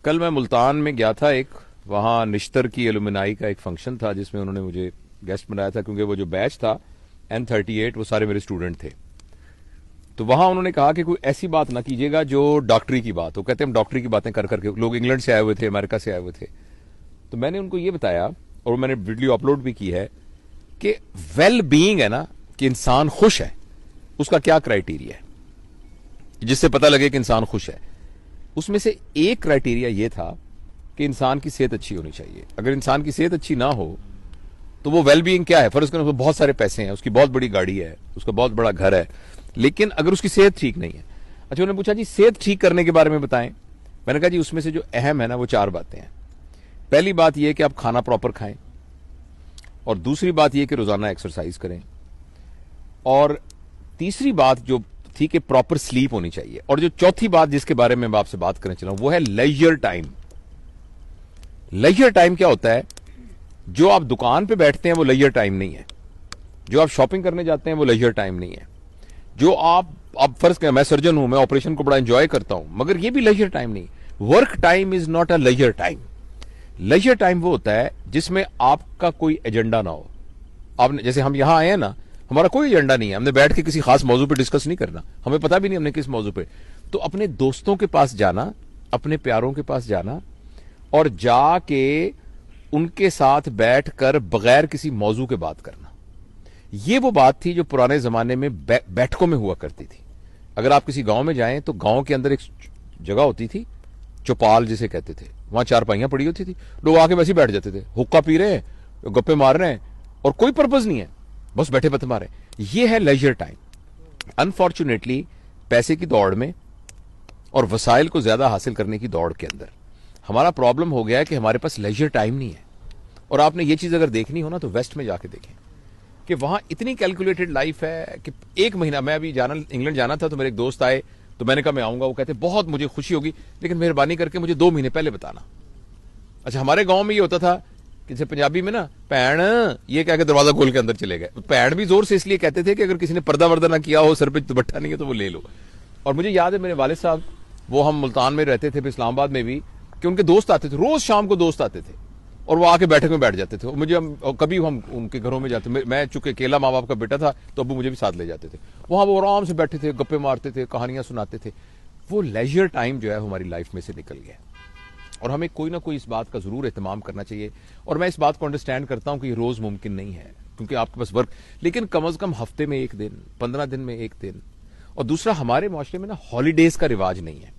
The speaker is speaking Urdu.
کل میں ملتان میں گیا تھا، وہاں نشتر کی ایلومنائی کا ایک فنکشن تھا جس میں انہوں نے مجھے گیسٹ بنایا تھا، کیونکہ وہ جو بیچ تھا N38 وہ سارے میرے اسٹوڈنٹ تھے. تو وہاں انہوں نے کہا کہ کوئی ایسی بات نہ کیجیے گا جو ڈاکٹری کی بات ہو. کہتے ہیں ہم ڈاکٹری کی باتیں کر کے، لوگ انگلینڈ سے آئے ہوئے تھے، امریکہ سے آئے ہوئے تھے. تو میں نے ان کو یہ بتایا، اور میں نے ویڈیو اپلوڈ بھی کی ہے، کہ ویل بینگ ہے نا، کہ انسان خوش ہے، اس کا کیا کرائیٹیریا ہے جس سے پتہ لگے کہ انسان خوش ہے. اس میں سے ایک کرائیٹیریا یہ تھا کہ انسان کی صحت اچھی ہونی چاہیے. اگر انسان کی صحت اچھی نہ ہو تو وہ ویل بینگ کیا ہے؟ فرض کریں بہت سارے پیسے ہیں، اس کی بہت بڑی گاڑی ہے، اس کا بہت بڑا گھر ہے، لیکن اگر اس کی صحت ٹھیک نہیں ہے. اچھا، انہوں نے پوچھا جی صحت ٹھیک کرنے کے بارے میں بتائیں. میں نے کہا جی اس میں سے جو اہم ہے نا وہ 4 باتیں ہیں. پہلی بات یہ کہ آپ کھانا پراپر کھائیں، اور دوسری بات یہ کہ روزانہ ایکسرسائز کریں، اور تیسری بات جو تھی کہ پراپر سلیپ ہونی چاہیے، اور جو چوتھی بات جس کے بارے میں آپ سے بات کرنے چلا ہوں وہ ہے لیجر ٹائم. لیجر ٹائم کیا ہوتا ہے؟ جو آپ دکان پہ بیٹھتے ہیں وہ لیجر ٹائم نہیں ہے، جو آپ شاپنگ کرنے جاتے ہیں وہ لیجر ٹائم نہیں ہے، جو آپ فرض کریں میں سرجن ہوں، میں آپریشن کو بڑا انجوائے کرتا ہوں، مگر یہ بھی لیجر ٹائم نہیں. Work time is not a leisure time. Leisure time وہ ہوتا ہے جس میں آپ کا کوئی ایجنڈا نہ ہو. آپ نے جیسے ہم یہاں آئے ہیں نا، ہمارا کوئی ایجنڈا نہیں ہے، ہم نے بیٹھ کے کسی خاص موضوع پہ ڈسکس نہیں کرنا، ہمیں پتا بھی نہیں ہم نے کس موضوع پہ. تو اپنے دوستوں کے پاس جانا، اپنے پیاروں کے پاس جانا، اور جا کے ان کے ساتھ بیٹھ کر بغیر کسی موضوع کے بات کرنا، یہ وہ بات تھی جو پرانے زمانے میں بیٹھکوں میں ہوا کرتی تھی. اگر آپ کسی گاؤں میں جائیں تو گاؤں کے اندر ایک جگہ ہوتی تھی، چوپال جسے کہتے تھے، وہاں 4 پائیاں پڑی ہوتی تھی، لوگ آ کے ویسے بیٹھ جاتے تھے، حقہ پی رہے ہیں، گپے مار رہے ہیں، اور کوئی پرپز نہیں ہے، بس بیٹھے بت مارے. یہ ہے لیجر ٹائم. انفارچونیٹلی پیسے کی دوڑ میں اور وسائل کو زیادہ حاصل کرنے کی دوڑ کے اندر ہمارا پرابلم ہو گیا ہے کہ ہمارے پاس لیجر ٹائم نہیں ہے. اور آپ نے یہ چیز اگر دیکھنی ہو نا تو ویسٹ میں جا کے دیکھیں کہ وہاں اتنی کیلکولیٹڈ لائف ہے کہ ایک مہینہ، میں ابھی انگلینڈ جانا تھا تو میرے ایک دوست آئے تو میں نے کہا میں آؤں گا. وہ کہتے بہت مجھے خوشی ہوگی لیکن مہربانی کر کے مجھے 2 مہینے پہلے بتانا. اچھا، ہمارے گاؤں میں یہ ہوتا تھا کہ جیسے پنجابی میں نا پین یہ کہہ کے دروازہ کھول کے اندر چلے گئے. پین بھی زور سے اس لیے کہتے تھے کہ اگر کسی نے پردہ وردہ نہ کیا ہو، سر پہ دوپٹہ نہیں ہے تو وہ لے لو. اور مجھے یاد ہے میرے والد صاحب، وہ ہم ملتان میں رہتے تھے، پھر اسلام آباد میں بھی، کہ ان کے دوست آتے تھے، روز شام کو دوست آتے تھے اور وہ آ کے بیٹھک میں بیٹھ جاتے تھے. مجھے کبھی ہم ان کے گھروں میں جاتے، میں چونکہ اکیلا ماں باپ کا بیٹا تھا تو ابو مجھے بھی ساتھ لے جاتے تھے. وہاں وہ آرام سے بیٹھے تھے، گپے مارتے تھے، کہانیاں سناتے تھے. وہ لیجر ٹائم جو ہے ہماری لائف میں سے نکل گیا، اور ہمیں کوئی نہ کوئی اس بات کا ضرور اہتمام کرنا چاہیے. اور میں اس بات کو انڈرسٹینڈ کرتا ہوں کہ یہ روز ممکن نہیں ہے کیونکہ آپ کے پاس ورک، لیکن کم از کم ہفتے میں 1 دن، 15 دن میں 1 دن. اور دوسرا، ہمارے معاشرے میں نا ہالیڈیز کا رواج نہیں ہے.